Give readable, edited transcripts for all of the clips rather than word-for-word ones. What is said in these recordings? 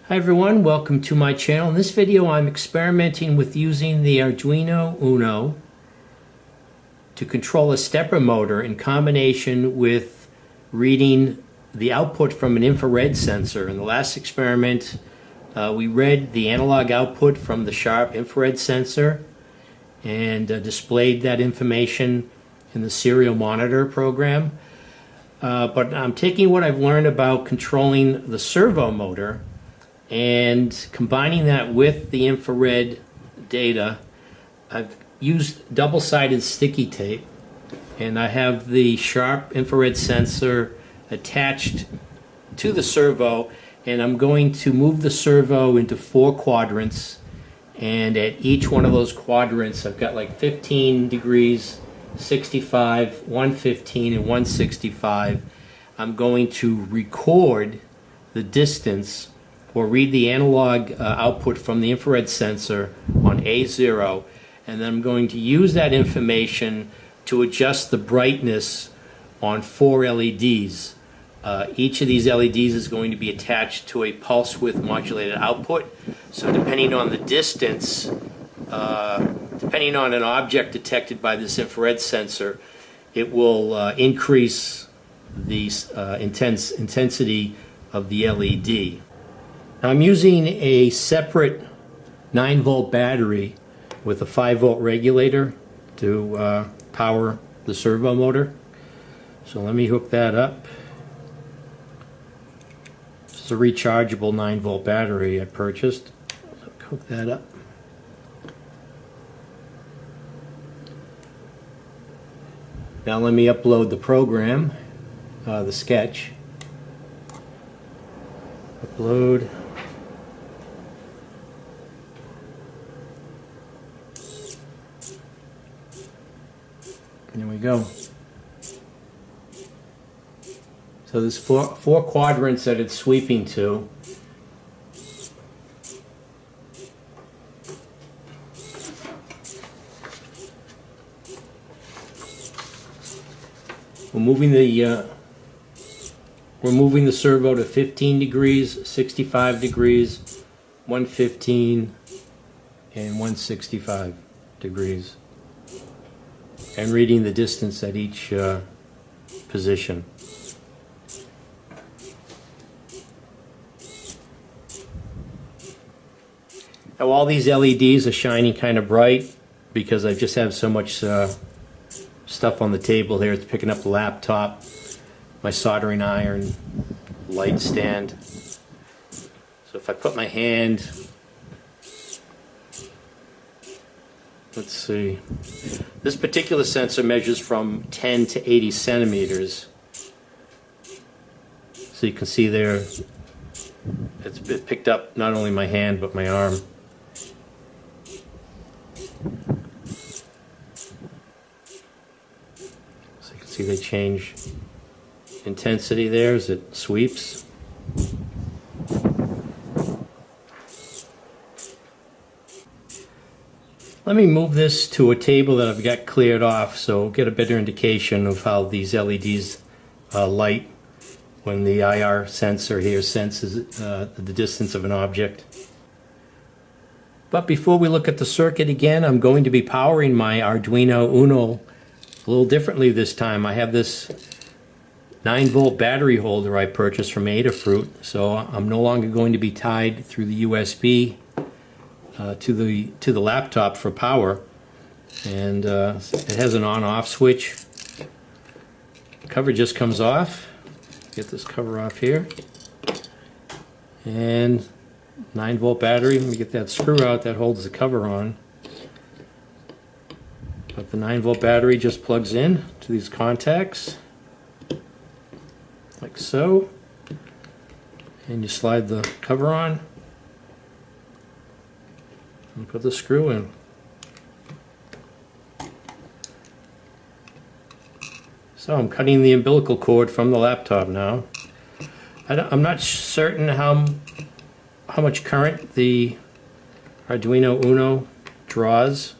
Hi everyone, welcome to my channel. In this video I'm experimenting with using the Arduino Uno to control a stepper motor in combination with reading the output from an infrared sensor. In the last experiment we read the analog output from the sharp infrared sensor and displayed that information in the serial monitor program. But I'm taking what I've learned about controlling the servo motor and combining that with the infrared data. I've used double-sided sticky tape, and I have the sharp infrared sensor attached to the servo, and I'm going to move the servo into 4 quadrants, and at each one of those quadrants I've got like 15 degrees, 65, 115, and 165. I'm going to record the distance or read the analog output from the infrared sensor on A0, and then I'm going to use that information to adjust the brightness on 4 LEDs. Each of these LEDs is going to be attached to a pulse width modulated output, so depending on the distance, depending on an object detected by this infrared sensor, it will increase the intensity of the LED. Now I'm using a separate 9-volt battery with a 5-volt regulator to power the servo motor. So let me hook that up. It's a rechargeable 9-volt battery I purchased. Hook that up. Now let me upload the program, the sketch. Upload. There we go. So there's four quadrants that it's sweeping to. We're moving the servo to 15 degrees, 65 degrees, 115, and 165 degrees, and reading the distance at each position. Now all these LEDs are shining kind of bright because I just have so much stuff on the table here. It's picking up the laptop, my soldering iron, light stand. So if I put my hand, let's see, this particular sensor measures from 10 to 80 centimeters. So you can see there, it picked up not only my hand but my arm. So you can see they change intensity there as it sweeps. Let me move this to a table that I've got cleared off so we'll get a better indication of how these LEDs light when the IR sensor here senses the distance of an object. But before we look at the circuit again, I'm going to be powering my Arduino Uno a little differently this time. I have this 9-volt battery holder I purchased from Adafruit, so I'm no longer going to be tied through the USB to the laptop for power, and it has an on-off switch. The cover just comes off. Get this cover off here, and 9-volt battery. Let me get that screw out that holds the cover on. But the 9-volt battery just plugs in to these contacts like so, and you slide the cover on and put the screw in. So I'm cutting the umbilical cord from the laptop now. I'm not certain how much current the Arduino Uno draws,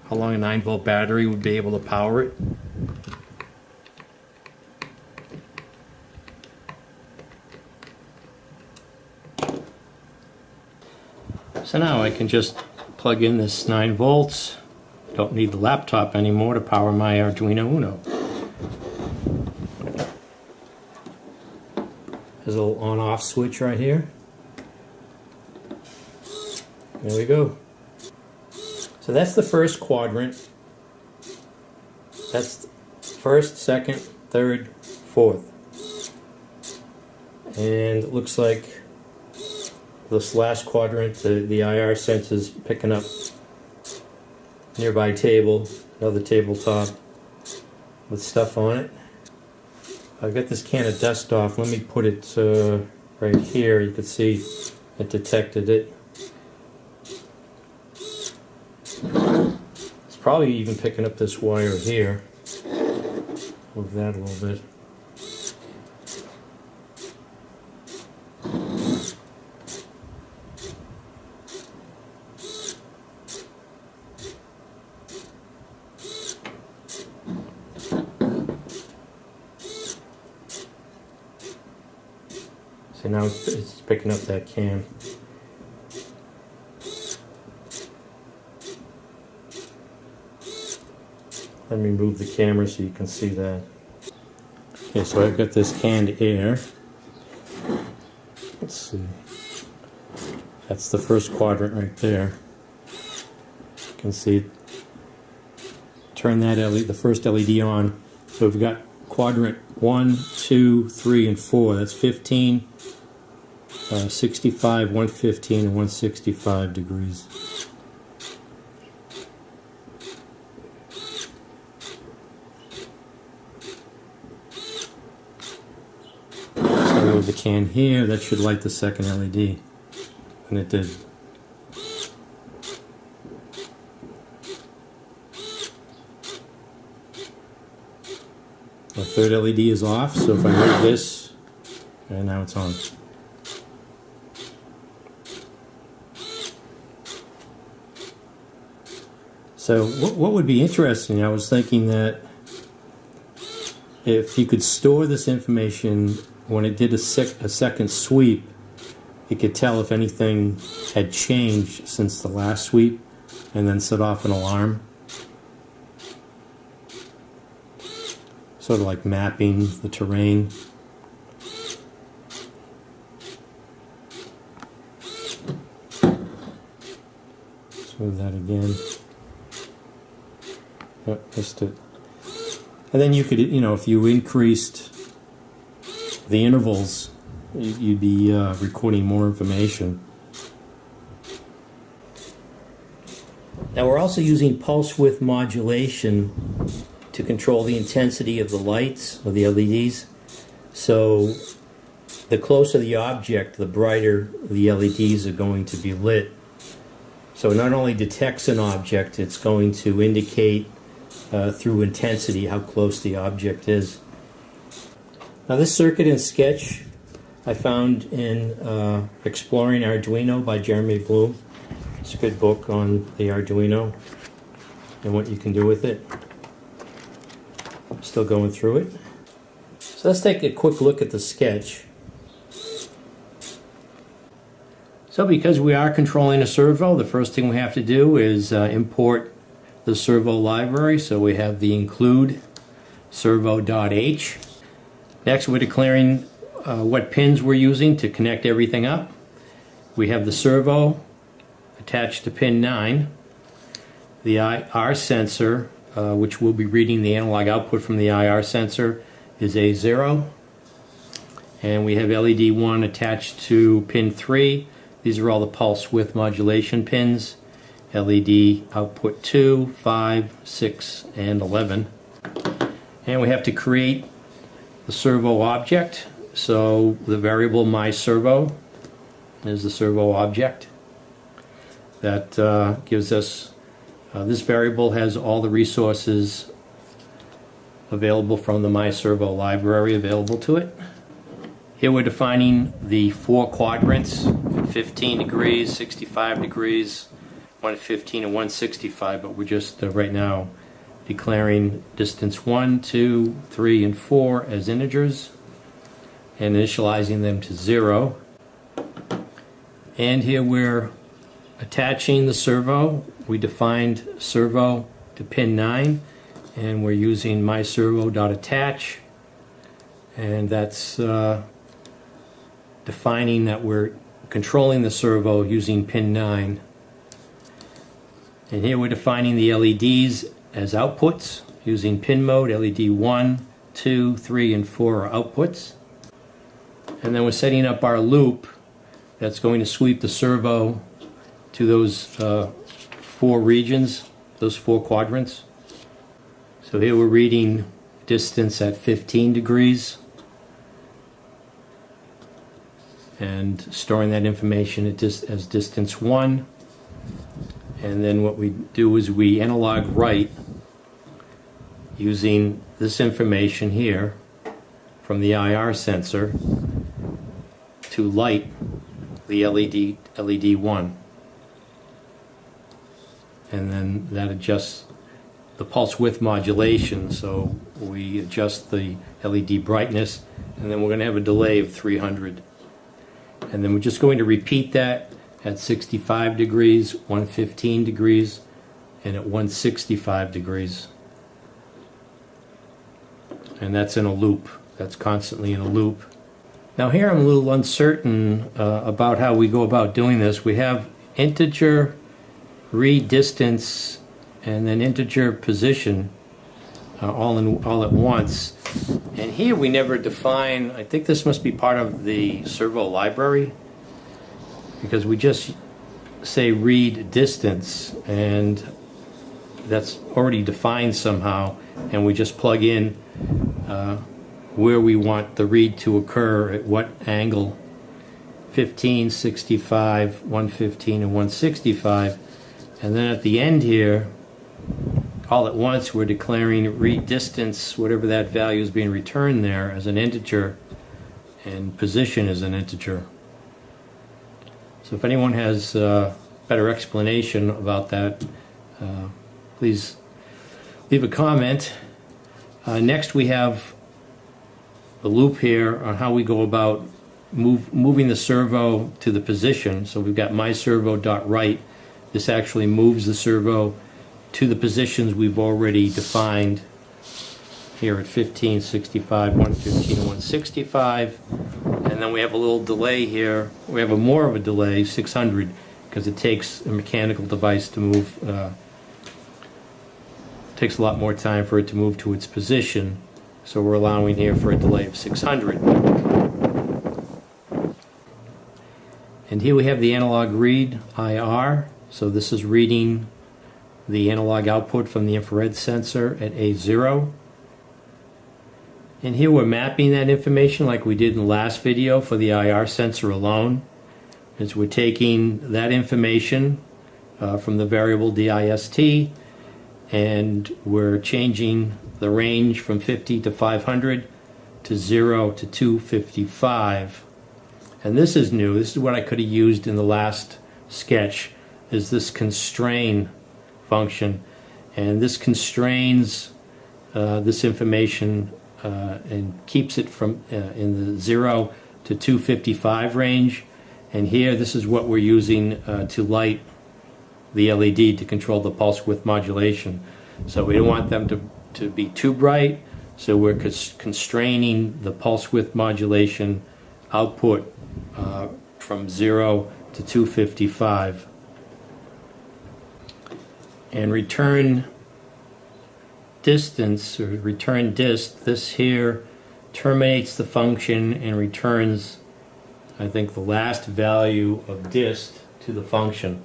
how long a 9-volt battery would be able to power it. So now I can just plug in this 9 volts. Don't need the laptop anymore to power my Arduino Uno. There's a little on-off switch right here. There we go. So that's the first quadrant. That's first, second, third, fourth. And it looks like this last quadrant, the IR sense is picking up nearby table, another tabletop with stuff on it. I've got this can of dust off. Let me put it right here. You can see it detected it. It's probably even picking up this wire here. Move that a little bit. So now it's picking up that can. Let me move the camera so you can see that. Okay, so I've got this canned air. Let's see. That's the first quadrant right there. You can see it. Turn that LED, the first LED on. So we've got quadrant 1, 2, 3, and 4. That's 15, 65, 115, and 165 degrees. So move the can here. That should light the second LED, and it did. The third LED is off, so if I move this, and now it's on. So what would be interesting, I was thinking that if you could store this information when it did a second sweep, it could tell if anything had changed since the last sweep and then set off an alarm. Sort of like mapping the terrain. Let's move that again. Oh, missed it. And then you could, if you increased the intervals, you'd be recording more information. Now we're also using pulse width modulation to control the intensity of the lights, of the LEDs. So the closer the object, the brighter the LEDs are going to be lit. So it not only detects an object, it's going to indicate through intensity how close the object is. Now this circuit in Sketch I found in Exploring Arduino by Jermaine. It's a good book on the Arduino and what you can do with it. Still going through it. So let's take a quick look at the sketch. So because we are controlling a servo, the first thing we have to do is import the servo library. So we have the include servo.h. Next we're declaring what pins we're using to connect everything up. We have the servo attached to pin 9, the IR sensor, which will be reading the analog output from the IR sensor, is A0. And we have LED 1 attached to pin 3. These are all the pulse width modulation pins. LED output 2, 5, 6, and 11. And we have to create the servo object. So the variable myServo is the servo object. That gives us, this variable has all the resources available from the myServo library available to it. Here we're defining the 4 quadrants, 15 degrees, 65 degrees, 115 and 165, but we're just right now declaring distance 1, 2, 3, and 4 as integers and initializing them to 0. And here we're attaching the servo, we defined servo to pin 9, and we're using myservo.attach, and that's defining that we're controlling the servo using pin 9. And here we're defining the LEDs as outputs using pin mode. LED 1, 2, 3, and 4 are outputs. And then we're setting up our loop that's going to sweep the servo to those 4 regions, those 4 quadrants. So here we're reading distance at 15 degrees and storing that information as distance 1. And then what we do is we analog write using this information here from the IR sensor to light the LED 1. And then that adjusts the pulse width modulation, so we adjust the LED brightness, and then we're going to have a delay of 300. And then we're just going to repeat that at 65 degrees, 115 degrees, and at 165 degrees. And that's in a loop. That's constantly in a loop. Now here I'm a little uncertain about how we go about doing this. We have integer read distance and then integer position all at once. And here we never define, I think this must be part of the servo library, because we just say read distance, and that's already defined somehow, and we just plug in where we want the read to occur, at what angle, 15, 65, 115, and 165. And then at the end here, all at once, we're declaring read distance, whatever that value is being returned there, as an integer, and position as an integer. So if anyone has a better explanation about that, please leave a comment. Next we have the loop here on how we go about moving the servo to the position. So we've got myservo.write. This actually moves the servo to the positions we've already defined here at 15, 65, 115, and 165. And then we have a little delay here. We have more of a delay, 600, because it takes a mechanical device to move. Takes a lot more time for it to move to its position. So we're allowing here for a delay of 600. And here we have the analog read, IR. So this is reading the analog output from the infrared sensor at A0. And here we're mapping that information like we did in the last video for the IR sensor alone. As we're taking that information from the variable dist, and we're changing the range from 50 to 500 to 0 to 255. And this is new. This is what I could have used in the last sketch, is this constrain function. And this constrains this information and keeps it from in the 0 to 255 range. And here, this is what we're using to light the LED to control the pulse width modulation. So we don't want them to be too bright, so we're constraining the pulse width modulation output from 0 to 255. And return distance, or return dist, this here terminates the function and returns, I think, the last value of dist to the function.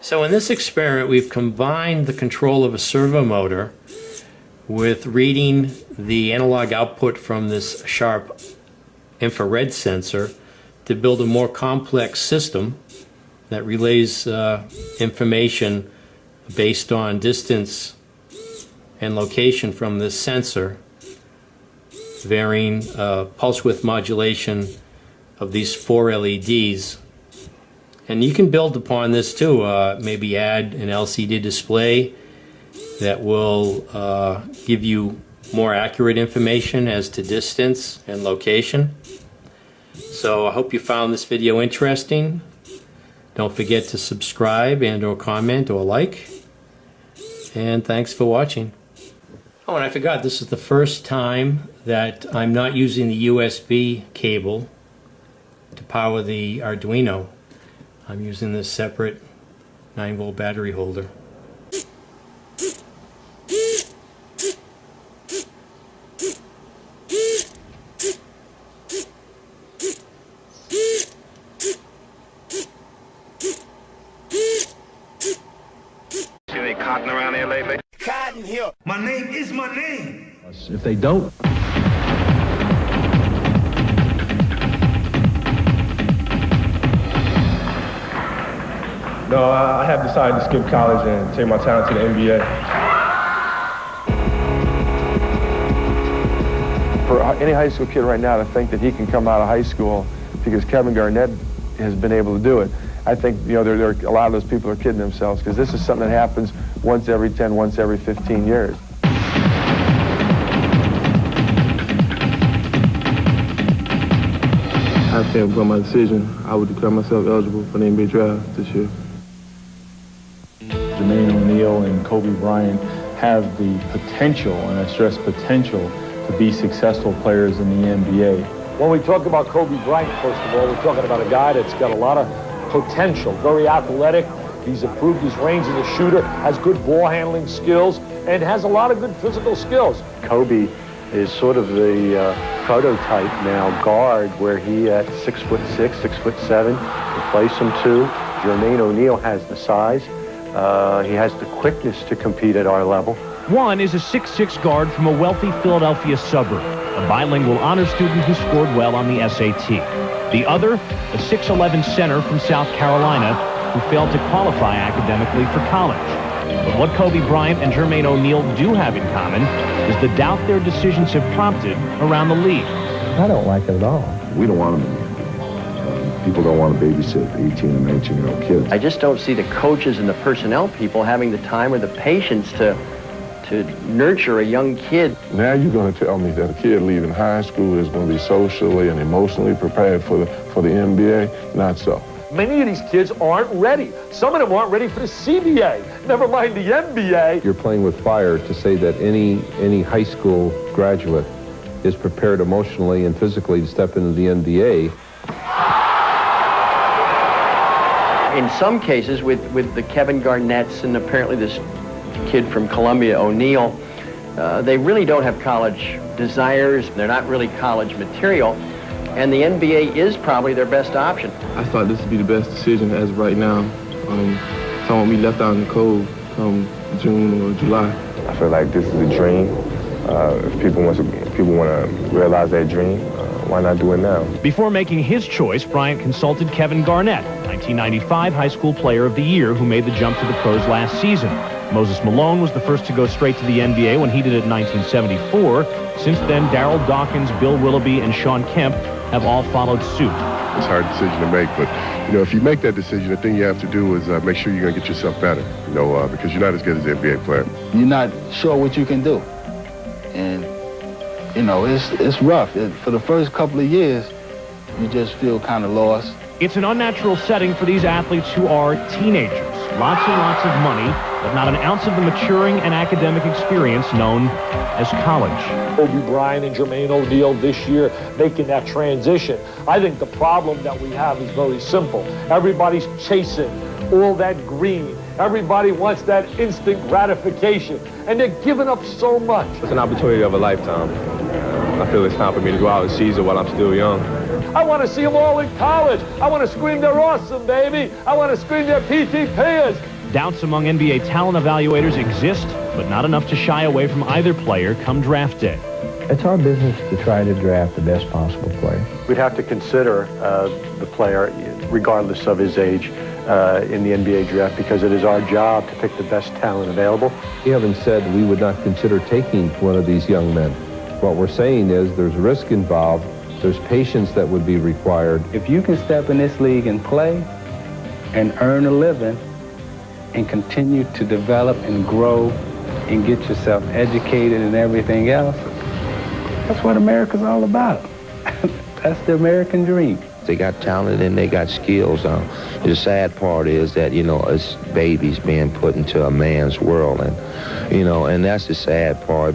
So in this experiment, we've combined the control of a servo motor with reading the analog output from this sharp infrared sensor to build a more complex system that relays information based on distance and location from this sensor, varying pulse width modulation of these 4 LEDs. And you can build upon this too, maybe add an LCD display that will give you more accurate information as to distance and location. So I hope you found this video interesting. Don't forget to subscribe and or comment or like. And thanks for watching. Oh, and I forgot, this is the first time that I'm not using the USB cable to power the Arduino. I'm using this separate 9-volt battery holder. See any cotton around here lately? Cotton here. My name is my name. If they don't, No, I have decided to skip college and take my talent to the NBA. For any high school kid right now to think that he can come out of high school because Kevin Garnett has been able to do it, I think, you know, there a lot of those people are kidding themselves, because this is something that happens once every 10, once every 15 years. I stand by my decision. I would declare myself eligible for the NBA draft this year. Jermaine ONeal and Kobe Bryant have the potential, and I stress potential, to be successful players in the NBA. When we talk about Kobe Bryant, first of all, we're talking about a guy that's got a lot of potential, very athletic. He's improved his range as a shooter, has good ball handling skills, and has a lot of good physical skills. Kobe is sort of the prototype now guard, where he at 6'6", 6'7", can play some two. Jermaine ONeal has the size. He has the quickness to compete at our level. One is a 6'6" guard from a wealthy Philadelphia suburb, a bilingual honor student who scored well on the SAT. The other, a 6'11" center from South Carolina who failed to qualify academically for college. But what Kobe Bryant and Jermaine ONeal do have in common is the doubt their decisions have prompted around the league. I don't like it at all. We don't want them in the NBA. People don't want to babysit 18 and 19-year-old kids. I just don't see the coaches and the personnel people having the time or the patience to nurture a young kid. Now you're going to tell me that a kid leaving high school is going to be socially and emotionally prepared for the NBA? Not so. Many of these kids aren't ready. Some of them aren't ready for the CBA, never mind the NBA. You're playing with fire to say that any high school graduate is prepared emotionally and physically to step into the NBA. In some cases, with the Kevin Garnetts and apparently this kid from Columbia, ONeal, they really don't have college desires. They're not really college material. And the NBA is probably their best option. I thought this would be the best decision as of right now. So I won't be left out in the cold come June or July. I feel like this is a dream. If people want to realize their dream, why not do it now? Before making his choice, Bryant consulted Kevin Garnett, 1995 High School Player of the Year, who made the jump to the pros last season. Moses Malone was the first to go straight to the NBA when he did it in 1974. Since then, Darryl Dawkins, Bill Willoughby, and Sean Kemp have all followed suit. It's a hard decision to make, but you know, if you make that decision, the thing you have to do is make sure you're going to get yourself better. You know, because you're not as good as the NBA player. You're not sure what you can do, and you know it's rough. For the first couple of years, you just feel kind of lost. It's an unnatural setting for these athletes who are teenagers. Lots and lots of money, but not an ounce of the maturing and academic experience known as college. Kobe Bryant and Jermaine ONeal this year making that transition. I think the problem that we have is very simple. Everybody's chasing all that green. Everybody wants that instant gratification, and they're giving up so much. It's an opportunity of a lifetime. I feel it's time for me to go out and seize it while I'm still young. I want to see them all in college. I want to scream they're awesome, baby. I want to scream they're PTPers. Doubts among NBA talent evaluators exist, but not enough to shy away from either player come draft day. It's our business to try to draft the best possible player. We'd have to consider the player, regardless of his age, in the NBA draft, because it is our job to pick the best talent available. We haven't said we would not consider taking one of these young men. What we're saying is there's risk involved. There's patience that would be required. If you can step in this league and play and earn a living and continue to develop and grow and get yourself educated and everything else, that's what America's all about. That's the American dream. They got talent and they got skills. The sad part is that, you know, it's babies being put into a man's world, and, you know, and that's the sad part.